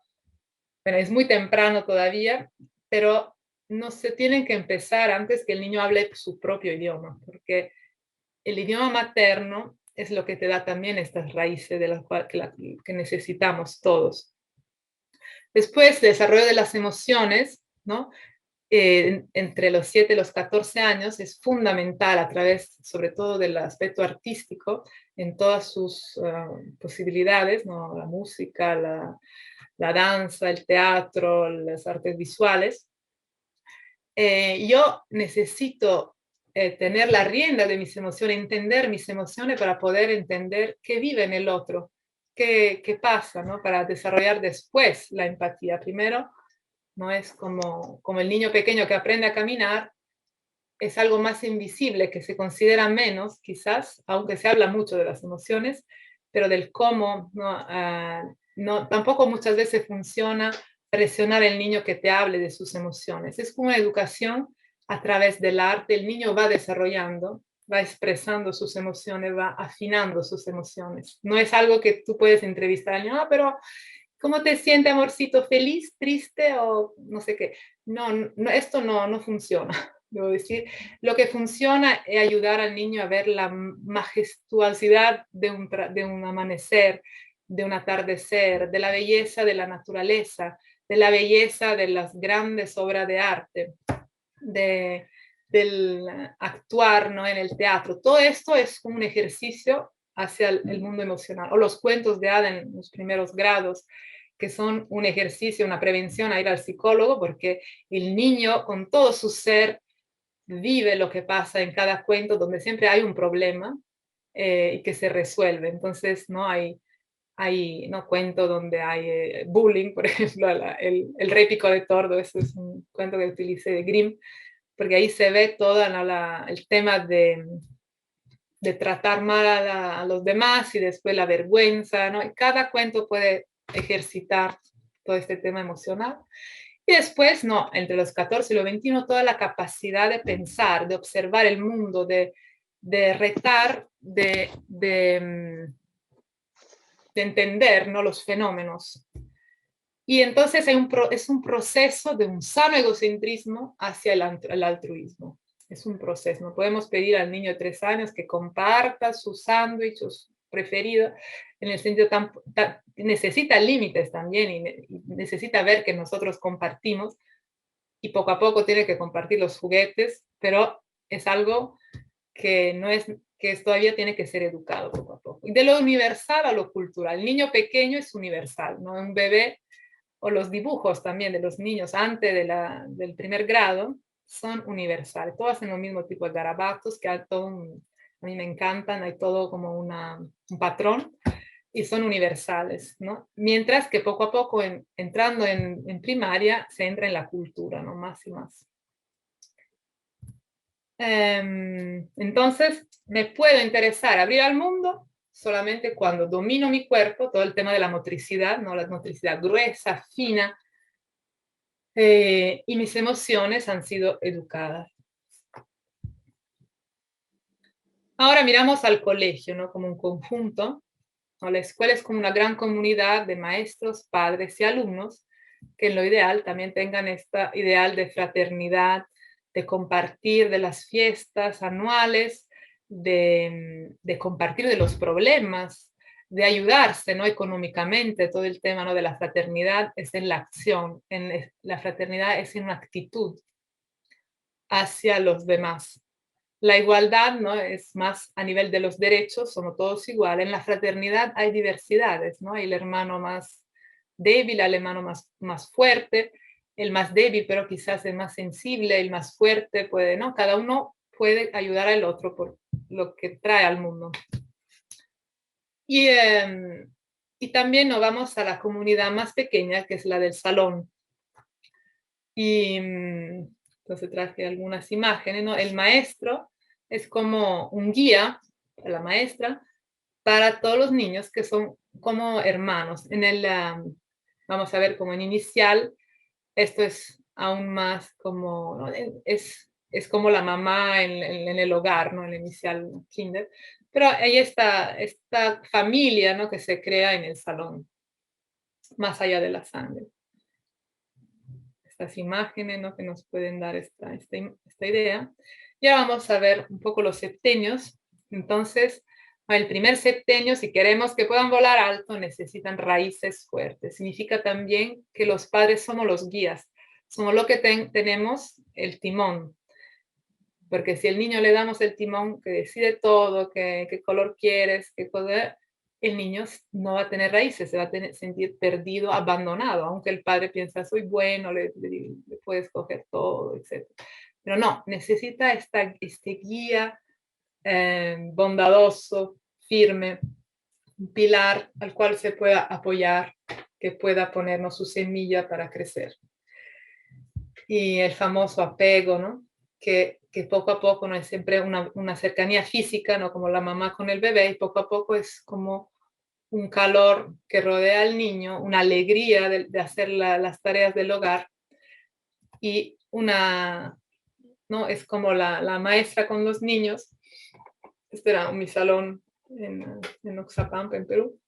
bueno, es muy temprano todavía, pero no se tienen que empezar antes que el niño hable su propio idioma, porque el idioma materno es lo que te da también estas raíces de las que necesitamos todos. Después, desarrollo de las emociones, ¿no? Entre los 7 y los 14 años es fundamental a través, sobre todo, del aspecto artístico, en todas sus posibilidades, ¿no? La música, la danza, el teatro, las artes visuales. Yo necesito tener la rienda de mis emociones, entender mis emociones para poder entender qué vive en el otro, qué pasa, ¿no? Para desarrollar después la empatía. Primero, no es como el niño pequeño que aprende a caminar, es algo más invisible, que se considera menos, quizás, aunque se habla mucho de las emociones, pero del cómo, no, tampoco muchas veces funciona presionar al niño que te hable de sus emociones. Es como una educación a través del arte. El niño va desarrollando, va expresando sus emociones, va afinando sus emociones. No es algo que tú puedes entrevistar al niño, pero ¿cómo te sientes, amorcito? ¿Feliz, triste o no sé qué? No, esto no funciona. Debo decir, lo que funciona es ayudar al niño a ver la majestuosidad de un amanecer, de un atardecer, de la belleza de la naturaleza, de la belleza de las grandes obras de arte, del actuar, ¿no? En el teatro. Todo esto es un ejercicio hacia el mundo emocional. O los cuentos de hadas en los primeros grados, que son un ejercicio, una prevención a ir al psicólogo, porque el niño con todo su ser vive lo que pasa en cada cuento, donde siempre hay un problema y que se resuelve. Entonces, no hay no cuento donde hay bullying, por ejemplo, el rey pico de tordo, ese es un cuento que utilicé de Grimm, porque ahí se ve todo, ¿no? El tema de tratar mal a los demás y después la vergüenza, ¿no? Y cada cuento puede ejercitar todo este tema emocional. Y después, no, entre los 14 y los 21, toda la capacidad de pensar, de observar el mundo, de retar, de entender, ¿no? Los fenómenos. Y entonces es un proceso de un sano egocentrismo hacia el altruismo. Es un proceso. No podemos pedir al niño de 3 años que comparta su sándwich o su preferido, en el sentido necesita límites también y necesita ver que nosotros compartimos y poco a poco tiene que compartir los juguetes, pero es algo que no es que todavía tiene que ser educado poco a poco. Y de lo universal a lo cultural. El niño pequeño es universal, ¿no? Un bebé o los dibujos también de los niños antes del primer grado son universales. Todos hacen el mismo tipo de garabatos, que hay todo a mí me encantan, hay todo como un patrón y son universales, ¿no? Mientras que poco a poco, entrando en primaria, se entra en la cultura, ¿no? Más y más. Entonces, me puedo interesar, abrir al mundo solamente cuando domino mi cuerpo, todo el tema de la motricidad, ¿no? La motricidad gruesa, fina, y mis emociones han sido educadas. Ahora miramos al colegio, ¿no? Como un conjunto, ¿no? La escuela es como una gran comunidad de maestros, padres y alumnos que en lo ideal también tengan este ideal de fraternidad, de compartir de las fiestas anuales, de compartir de los problemas, de ayudarse, ¿no? Económicamente. Todo el tema, ¿no? De la fraternidad es en la acción, la fraternidad es en una actitud hacia los demás. La igualdad, ¿no? Es más a nivel de los derechos, somos todos iguales. En la fraternidad hay diversidades, ¿no? Hay el hermano más débil, el hermano más fuerte, el más débil, pero quizás el más sensible, el más fuerte, puede, ¿no? Cada uno puede ayudar al otro por lo que trae al mundo. Y también nos vamos a la comunidad más pequeña, que es la del salón. Y entonces traje algunas imágenes, ¿no? El maestro es como un guía, la maestra, para todos los niños que son como hermanos. Vamos a ver como en inicial, esto es aún más como, ¿no? Es como la mamá en el hogar, ¿no? En el inicial kinder. Pero ahí está esta familia, ¿no? Que se crea en el salón, más allá de la sangre. Estas imágenes, ¿no? Que nos pueden dar esta idea. Y ahora vamos a ver un poco los septenios. Entonces, el primer septenio, si queremos que puedan volar alto, necesitan raíces fuertes. Significa también que los padres somos los guías, somos lo que tenemos el timón. Porque si al niño le damos el timón que decide todo, qué color quieres, qué cosa, el niño no va a tener raíces, se va a sentir perdido, abandonado, aunque el padre piensa, soy bueno, le puedes coger todo, etc. Pero no, necesita este guía bondadoso, firme, un pilar al cual se pueda apoyar, que pueda ponernos su semilla para crecer. Y el famoso apego, ¿no? Que poco a poco no es siempre una cercanía física, ¿no? Como la mamá con el bebé, y poco a poco es como un calor que rodea al niño, una alegría de hacer las tareas del hogar, y ¿no? Es como la maestra con los niños. Este era mi salón en Oxapampa, en Perú,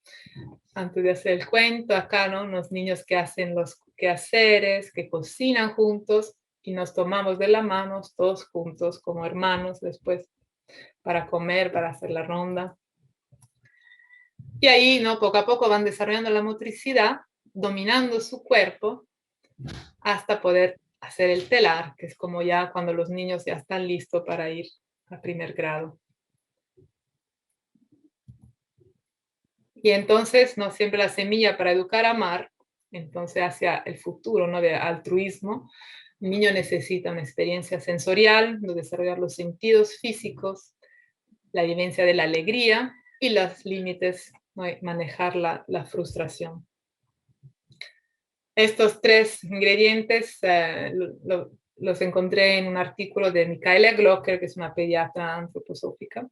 antes de hacer el cuento. Acá, ¿no? Unos niños que hacen los quehaceres, que cocinan juntos, y nos tomamos de la mano todos juntos como hermanos después para comer, para hacer la ronda. Y ahí, ¿no? Poco a poco van desarrollando la motricidad, dominando su cuerpo, hasta poder hacer el telar, que es como ya cuando los niños ya están listos para ir a primer grado. Y entonces, ¿no? Siempre la semilla para educar a amar, entonces hacia el futuro, ¿no? De altruismo. El niño necesita una experiencia sensorial, de desarrollar los sentidos físicos, la vivencia de la alegría y los límites, ¿no? Manejar la frustración. Estos tres ingredientes los encontré en un artículo de Michaela Glocker, que es una pediatra antroposófica,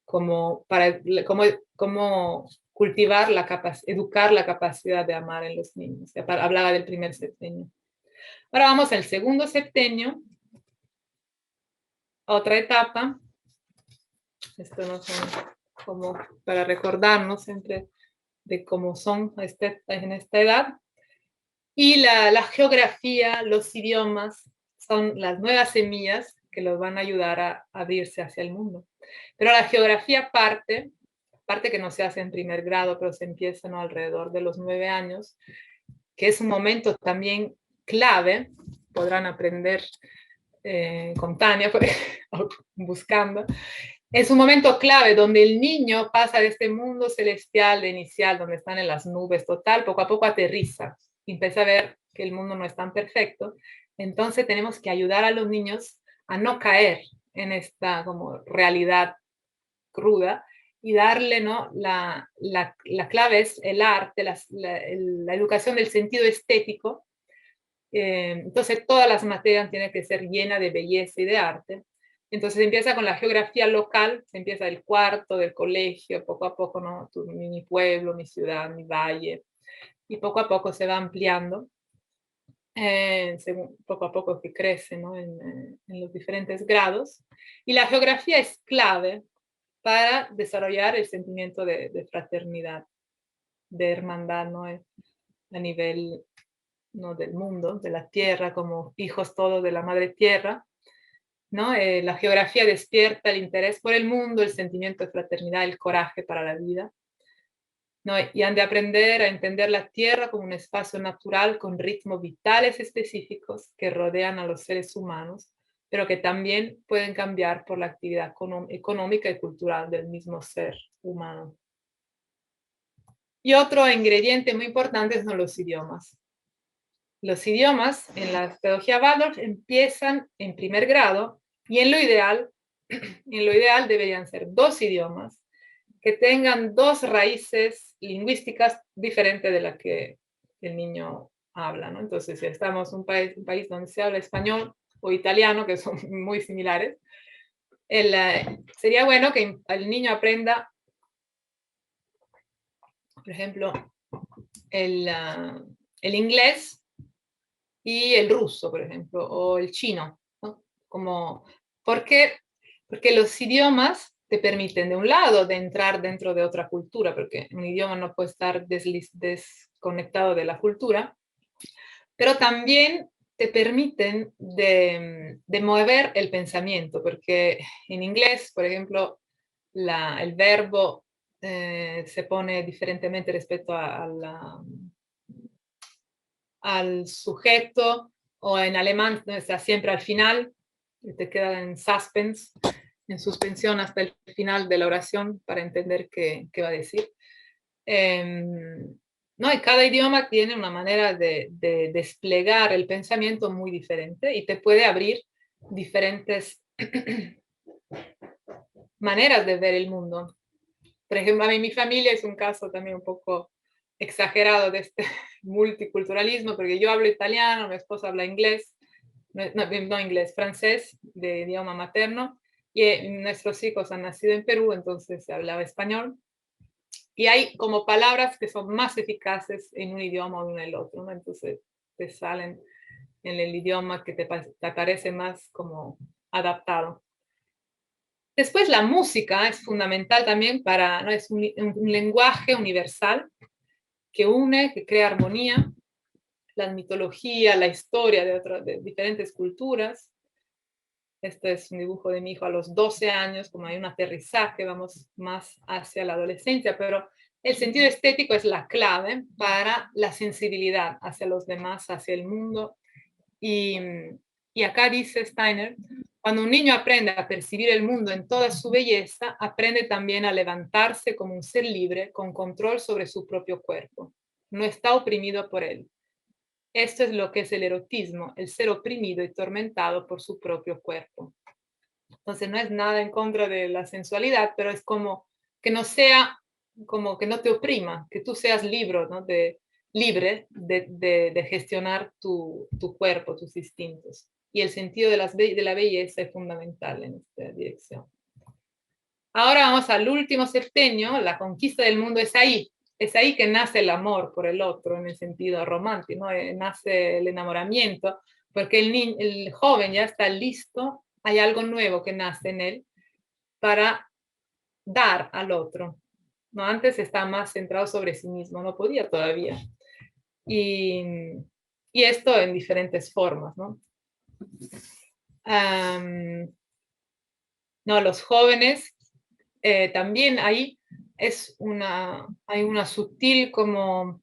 como cultivar educar la capacidad de amar en los niños. Hablaba del primer septenio. Ahora vamos al segundo septenio, otra etapa. Esto no son como para recordarnos siempre de cómo son en esta edad. Y la geografía, los idiomas, son las nuevas semillas que los van a ayudar a abrirse hacia el mundo. Pero la geografía parte que no se hace en primer grado, pero se empieza, ¿no? Alrededor de los 9 años, que es un momento también clave. Podrán aprender con Tania, buscando. Es un momento clave donde el niño pasa de este mundo celestial de inicial, donde están en las nubes total, poco a poco aterriza y empieza a ver que el mundo no es tan perfecto. Entonces tenemos que ayudar a los niños a no caer en esta como realidad cruda, y darle, ¿no? La clave es el arte, la educación del sentido estético. Entonces todas las materias tienen que ser llenas de belleza y de arte. Entonces empieza con la geografía local, se empieza del cuarto, del colegio, poco a poco, ¿no? Mi pueblo, mi ciudad, mi valle, y poco a poco se va ampliando, poco a poco que crece, ¿no? En los diferentes grados. Y la geografía es clave para desarrollar el sentimiento de fraternidad, de hermandad, ¿no? A nivel, ¿no? Del mundo, de la tierra, como hijos todos de la madre tierra, ¿no? La geografía despierta el interés por el mundo, el sentimiento de fraternidad, el coraje para la vida, ¿no? Y han de aprender a entender la tierra como un espacio natural con ritmos vitales específicos que rodean a los seres humanos, pero que también pueden cambiar por la actividad económica y cultural del mismo ser humano. Y otro ingrediente muy importante son los idiomas. Los idiomas en la pedagogía Waldorf empiezan en primer grado, y en lo ideal deberían ser 2 idiomas que tengan 2 raíces lingüísticas diferentes de la que el niño habla, ¿no? Entonces, si estamos en un país donde se habla español o italiano, que son muy similares, sería bueno que el niño aprenda, por ejemplo, el inglés y el ruso, por ejemplo, o el chino, ¿no? Porque los idiomas te permiten, de un lado, de entrar dentro de otra cultura, porque un idioma no puede estar desconectado de la cultura, pero también te permiten de mover el pensamiento, porque en inglés, por ejemplo, el verbo se pone diferentemente respecto al sujeto, o en alemán está siempre al final, te queda en suspense, en suspensión hasta el final de la oración para entender qué va a decir. No, y cada idioma tiene una manera de desplegar el pensamiento muy diferente, y te puede abrir diferentes maneras de ver el mundo. Por ejemplo, a mí mi familia es un caso también un poco exagerado de este multiculturalismo, porque yo hablo italiano, mi esposa habla inglés, no inglés, francés, de idioma materno, y nuestros hijos han nacido en Perú, entonces se hablaba español. Y hay como palabras que son más eficaces en un idioma o en el otro, ¿no? Entonces te salen en el idioma que te parece más como adaptado. Después la música es fundamental también para, ¿no? Es un lenguaje universal que une, que crea armonía, la mitología, la historia de diferentes culturas. Este es un dibujo de mi hijo a los 12 años, como hay un aterrizaje, vamos más hacia la adolescencia, pero el sentido estético es la clave para la sensibilidad hacia los demás, hacia el mundo. Y acá dice Steiner, cuando un niño aprende a percibir el mundo en toda su belleza, aprende también a levantarse como un ser libre, con control sobre su propio cuerpo. No está oprimido por él. Esto es lo que es el erotismo, el ser oprimido y tormentado por su propio cuerpo. Entonces no es nada en contra de la sensualidad, pero es como que no sea, como que no te oprima, que tú seas libre, ¿no? Libre de gestionar tu cuerpo, tus instintos. Y el sentido de la belleza es fundamental en esta dirección. Ahora vamos al último septenio, la conquista del mundo es ahí. Es ahí que nace el amor por el otro en el sentido romántico, ¿no? Nace el enamoramiento, porque el joven ya está listo, hay algo nuevo que nace en él para dar al otro. ¿No? Antes estaba más centrado sobre sí mismo, no podía todavía. Y esto en diferentes formas, ¿no? No, los jóvenes también ahí hay una sutil como,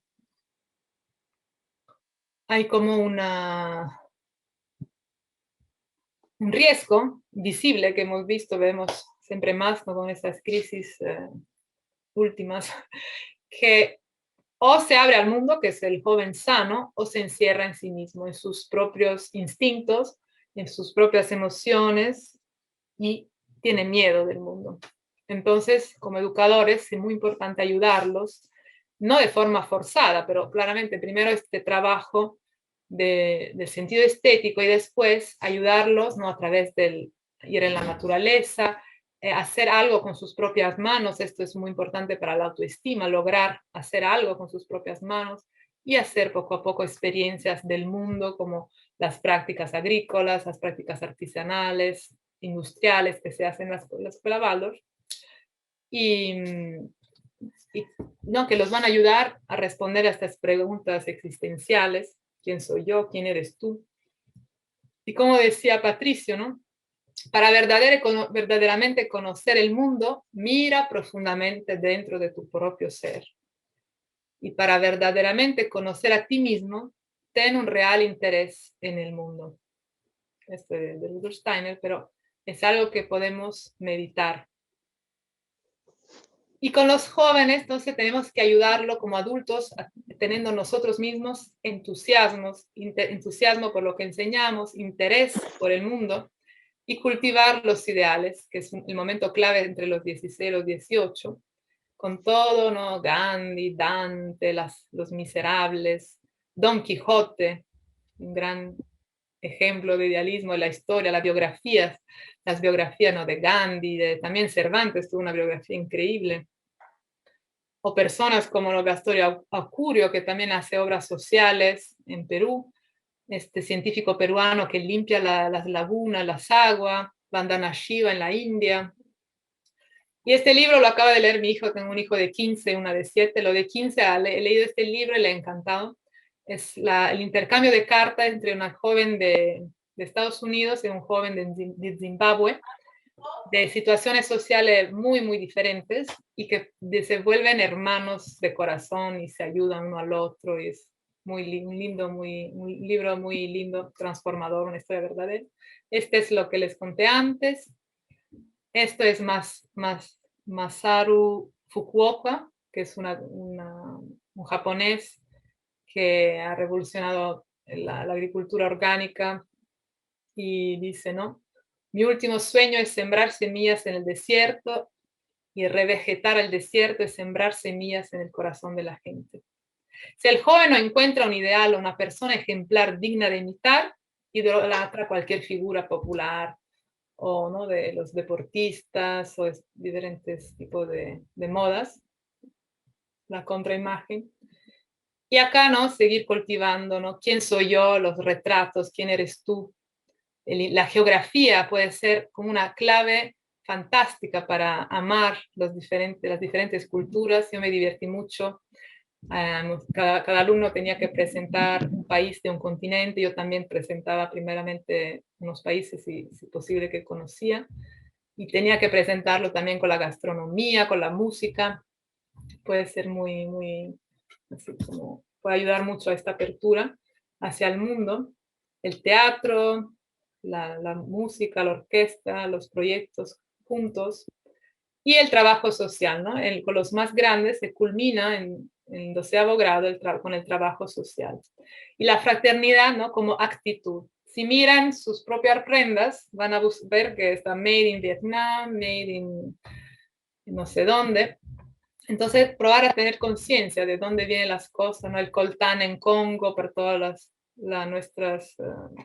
hay como un riesgo visible que hemos visto, vemos siempre más, ¿no? Con estas crisis últimas, que o se abre al mundo, que es el joven sano, o se encierra en sí mismo, en sus propios instintos, en sus propias emociones, y tiene miedo del mundo. Entonces, como educadores, es muy importante ayudarlos, no de forma forzada, pero claramente primero este trabajo del sentido estético y después ayudarlos, ¿no? A través del ir en la naturaleza, hacer algo con sus propias manos. Esto es muy importante para la autoestima, lograr hacer algo con sus propias manos y hacer poco a poco experiencias del mundo como las prácticas agrícolas, las prácticas artesanales, industriales que se hacen en la escuela Waldorf, y no, que los van a ayudar a responder a estas preguntas existenciales: ¿quién soy yo? ¿Quién eres tú? Y como decía Patricio, ¿no? Para verdaderamente conocer el mundo, mira profundamente dentro de tu propio ser. Y para verdaderamente conocer a ti mismo, ten un real interés en el mundo. Esto de Rudolf Steiner, pero es algo que podemos meditar. Y con los jóvenes, entonces tenemos que ayudarlo como adultos, teniendo nosotros mismos entusiasmo por lo que enseñamos, interés por el mundo, y cultivar los ideales, que es el momento clave entre los 16 y los 18, con todo, ¿no? Gandhi, Dante, los Miserables, Don Quijote, un gran ejemplo de idealismo de la historia, las biografías, ¿no? De Gandhi, también Cervantes tuvo una biografía increíble. O personas como Gastón Acurio, que también hace obras sociales en Perú, este científico peruano que limpia las lagunas, las aguas, Vandana Shiva en la India. Y este libro lo acaba de leer mi hijo, tengo un hijo de 15, una de 7, lo de 15 he leído este libro y le ha encantado. Es el intercambio de cartas entre una joven de Estados Unidos y un joven de Zimbabue, de situaciones sociales muy, muy diferentes y que se vuelven hermanos de corazón y se ayudan uno al otro. Y es muy lindo, un libro muy lindo, transformador, una historia verdadera. Este es lo que les conté antes. Esto es Masaru Fukuoka, que es un japonés que ha revolucionado la agricultura orgánica y dice, ¿no? Mi último sueño es sembrar semillas en el desierto, y revegetar el desierto es sembrar semillas en el corazón de la gente. Si el joven no encuentra un ideal o una persona ejemplar digna de imitar, idolatra cualquier figura popular, o ¿no? de los deportistas o diferentes tipos de modas, la contraimagen. Y acá, ¿no? Seguir cultivando, ¿no? ¿Quién soy yo? Los retratos, ¿quién eres tú? La geografía puede ser como una clave fantástica para amar las diferentes culturas. Yo me divertí mucho. Cada alumno tenía que presentar un país de un continente. Yo también presentaba primeramente unos países, si posible, que conocía. Y tenía que presentarlo también con la gastronomía, con la música. Puede ser muy, muy, así como, puede ayudar mucho a esta apertura hacia el mundo. El teatro, la música, la orquesta, los proyectos juntos y el trabajo social, ¿no? Con los más grandes se culmina en 12º grado con el trabajo social. Y la fraternidad, ¿no? Como actitud. Si miran sus propias prendas, van a ver que está made in Vietnam, made in no sé dónde. Entonces, probar a tener conciencia de dónde vienen las cosas, ¿no? El coltán en Congo, por todas nuestras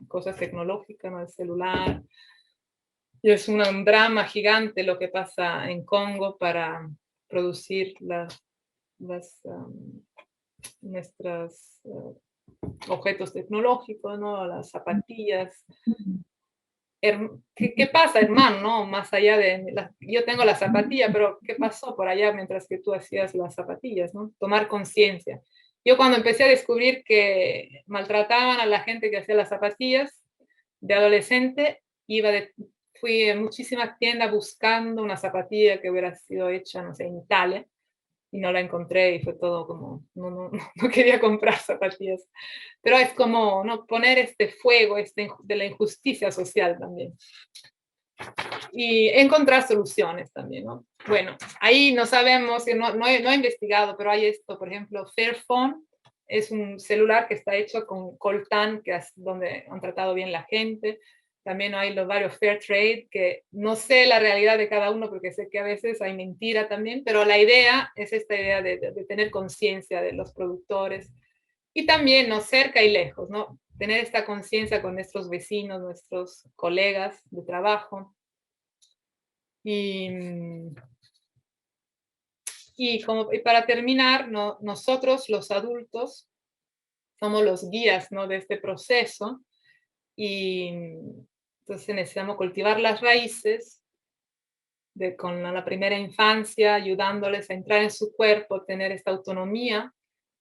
cosas tecnológicas, ¿no? El celular. Y es un drama gigante lo que pasa en Congo para producir nuestros objetos tecnológicos, ¿no? Las zapatillas. ¿Qué pasa, hermano? ¿No? Más allá yo tengo la zapatilla, pero ¿qué pasó por allá mientras que tú hacías las zapatillas? ¿No? Tomar conciencia. Yo cuando empecé a descubrir que maltrataban a la gente que hacía las zapatillas, de adolescente, fui a muchísimas tiendas buscando una zapatilla que hubiera sido hecha, no sé, en Italia, y no la encontré y fue todo como, no quería comprar zapatillas. Pero es como, ¿no? Poner este fuego de la injusticia social también. Y encontrar soluciones también, ¿no? Bueno, ahí no sabemos, no he investigado, pero hay esto, por ejemplo, Fairphone es un celular que está hecho con coltán, que es donde han tratado bien la gente. También hay los varios Fair Trade, que no sé la realidad de cada uno, porque sé que a veces hay mentira también, pero la idea es esta idea de tener conciencia de los productores. Y también, ¿no? Cerca y lejos, ¿no? Tener esta conciencia con nuestros vecinos, nuestros colegas de trabajo. Y para terminar, ¿no? Nosotros los adultos somos los guías, ¿no? De este proceso, y entonces necesitamos cultivar las raíces con la primera infancia, ayudándoles a entrar en su cuerpo, tener esta autonomía,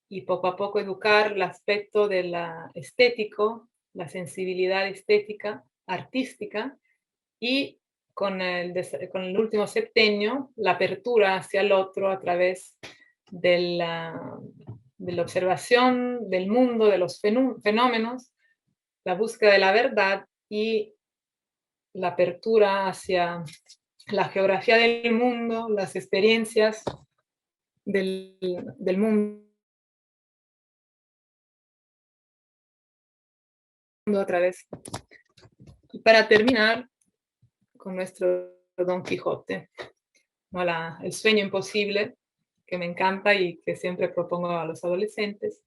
y poco a poco educar el aspecto de la estético, la sensibilidad estética, artística, y con el último septenio, la apertura hacia el otro a través de la observación del mundo, de los fenómenos, la búsqueda de la verdad y la apertura hacia la geografía del mundo, las experiencias del mundo a través. Y para terminar con nuestro Don Quijote, ¿no? El sueño imposible, que me encanta y que siempre propongo a los adolescentes.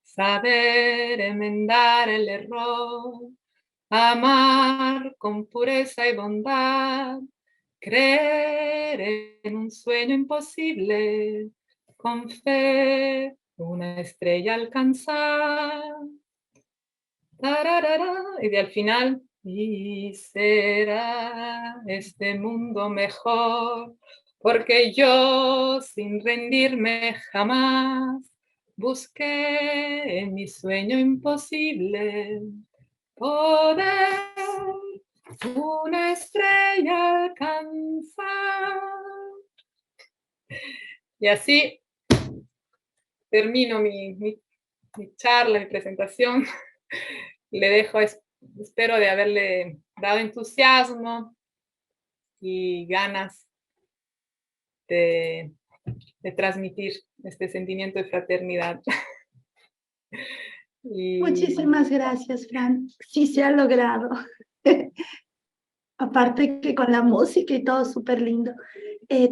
Saber enmendar el error, amar con pureza y bondad, creer en un sueño imposible, con fe una estrella alcanzar. Y de al final, y será este mundo mejor, porque yo, sin rendirme jamás, busqué en mi sueño imposible poder una estrella alcanzar. Y así termino mi charla, mi presentación. Le dejo, espero de haberle dado entusiasmo y ganas de transmitir este sentimiento de fraternidad. Y Muchísimas gracias, Fran. Sí se ha logrado. Aparte que con la música y todo súper lindo.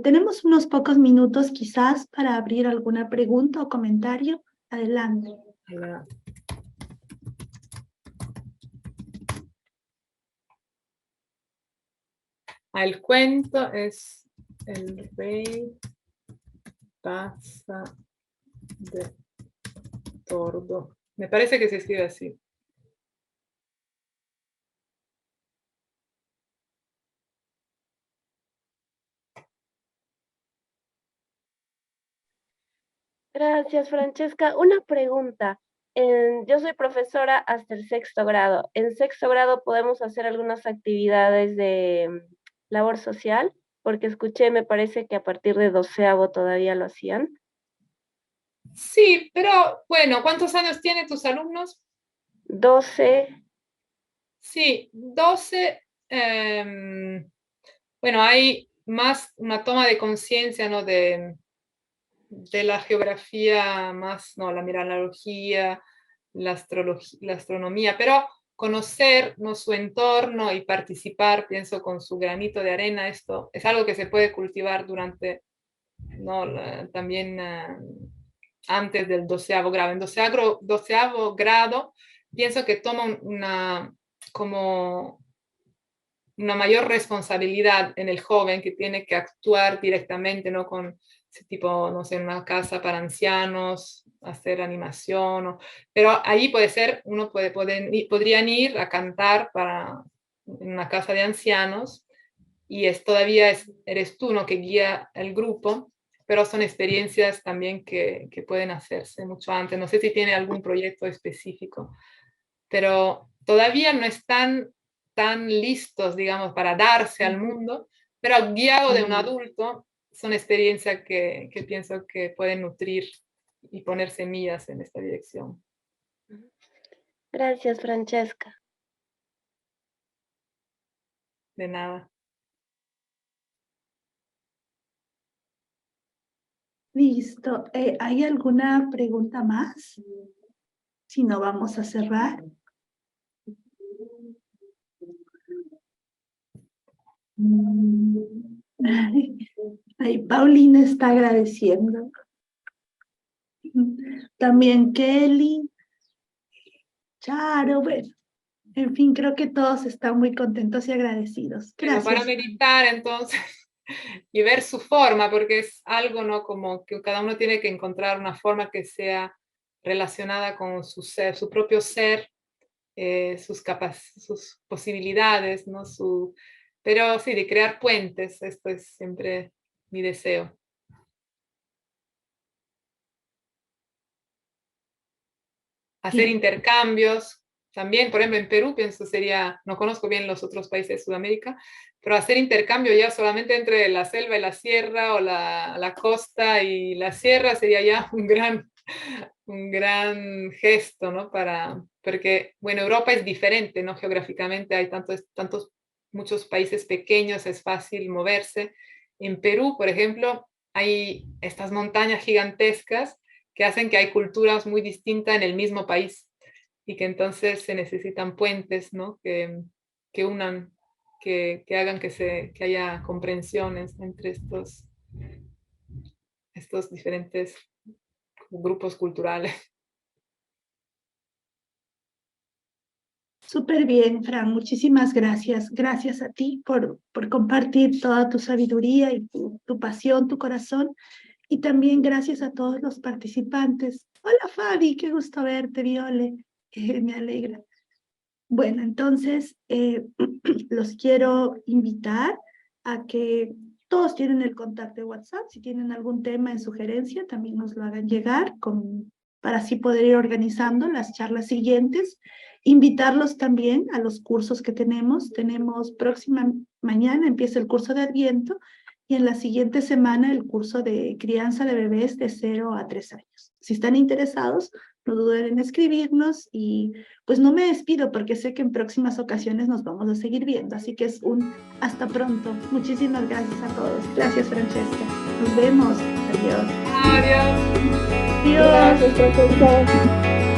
Tenemos unos pocos minutos quizás para abrir alguna pregunta o comentario. Adelante. la- el cuento es El rey pasa de tordo. Me parece que se escribe así. Gracias, Francesca. Una pregunta. Yo soy profesora hasta el sexto grado. ¿En sexto grado podemos hacer algunas actividades de labor social? Porque escuché, me parece que a partir de doceavo todavía lo hacían. Sí, pero bueno, ¿cuántos años tienen tus alumnos? 12. Sí, 12. Bueno, hay más una toma de conciencia, ¿no? De la geografía, más, ¿no? La mineralogía, la astronomía, pero conocer, ¿no? Su entorno y participar, pienso, con su granito de arena, esto es algo que se puede cultivar durante, ¿no? También antes del doceavo grado. En doceavo grado pienso que toma como una mayor responsabilidad en el joven que tiene que actuar directamente, ¿no? Con ese tipo, no sé, una casa para ancianos, hacer animación, pero ahí puede ser, podrían ir a cantar en una casa de ancianos y todavía eres tú, ¿no? Que guía el grupo, pero son experiencias también que pueden hacerse mucho antes. No sé si tiene algún proyecto específico, pero todavía no están tan listos, digamos, para darse al mundo, pero guiado de un adulto, son experiencias que pienso que pueden nutrir y poner semillas en esta dirección. Gracias, Francesca. De nada. Listo. ¿Hay alguna pregunta más? Si no, vamos a cerrar. Ay, Paulina está agradeciendo. También Kelly, Charo, bueno, en fin, creo que todos están muy contentos y agradecidos. Pero para Gracias. meditar entonces y ver su forma, porque es algo, ¿no? Como que cada uno tiene que encontrar una forma que sea relacionada con su ser, su propio ser, sus posibilidades, ¿no? Pero sí, de crear puentes, esto es siempre mi deseo. Hacer intercambios, también, por ejemplo, en Perú, pienso no conozco bien los otros países de Sudamérica, pero hacer intercambio ya solamente entre la selva y la sierra, o la costa y la sierra, sería ya un gran gesto, ¿no? Porque, bueno, Europa es diferente, ¿no? Geográficamente hay muchos países pequeños, es fácil moverse. En Perú, por ejemplo, hay estas montañas gigantescas que hacen que hay culturas muy distintas en el mismo país y que entonces se necesitan puentes, ¿no? Que unan, que hagan que haya comprensiones entre estos diferentes grupos culturales. Súper bien, Fran. Muchísimas gracias. Gracias a ti por compartir toda tu sabiduría y tu pasión, tu corazón. Y también gracias a todos los participantes. Hola, Fabi, qué gusto verte, Viole. Me alegra. Bueno, entonces los quiero invitar a que todos tienen el contacto de WhatsApp. Si tienen algún tema en sugerencia, también nos lo hagan llegar para así poder ir organizando las charlas siguientes. Invitarlos también a los cursos que tenemos. Mañana empieza el curso de Adviento y en la siguiente semana el curso de crianza de bebés de 0 a 3 años. Si están interesados, no duden en escribirnos y pues no me despido porque sé que en próximas ocasiones nos vamos a seguir viendo. Así que es un hasta pronto. Muchísimas gracias a todos. Gracias, Francesca. Nos vemos. Adiós. Adiós. Adiós. Gracias, profesor.